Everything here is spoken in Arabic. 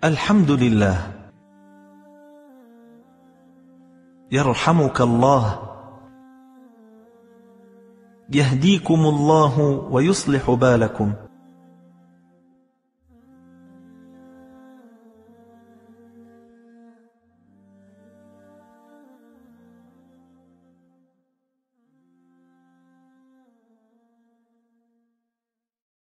الحمد لله. يرحمك الله. يهديكم الله ويصلح بالكم.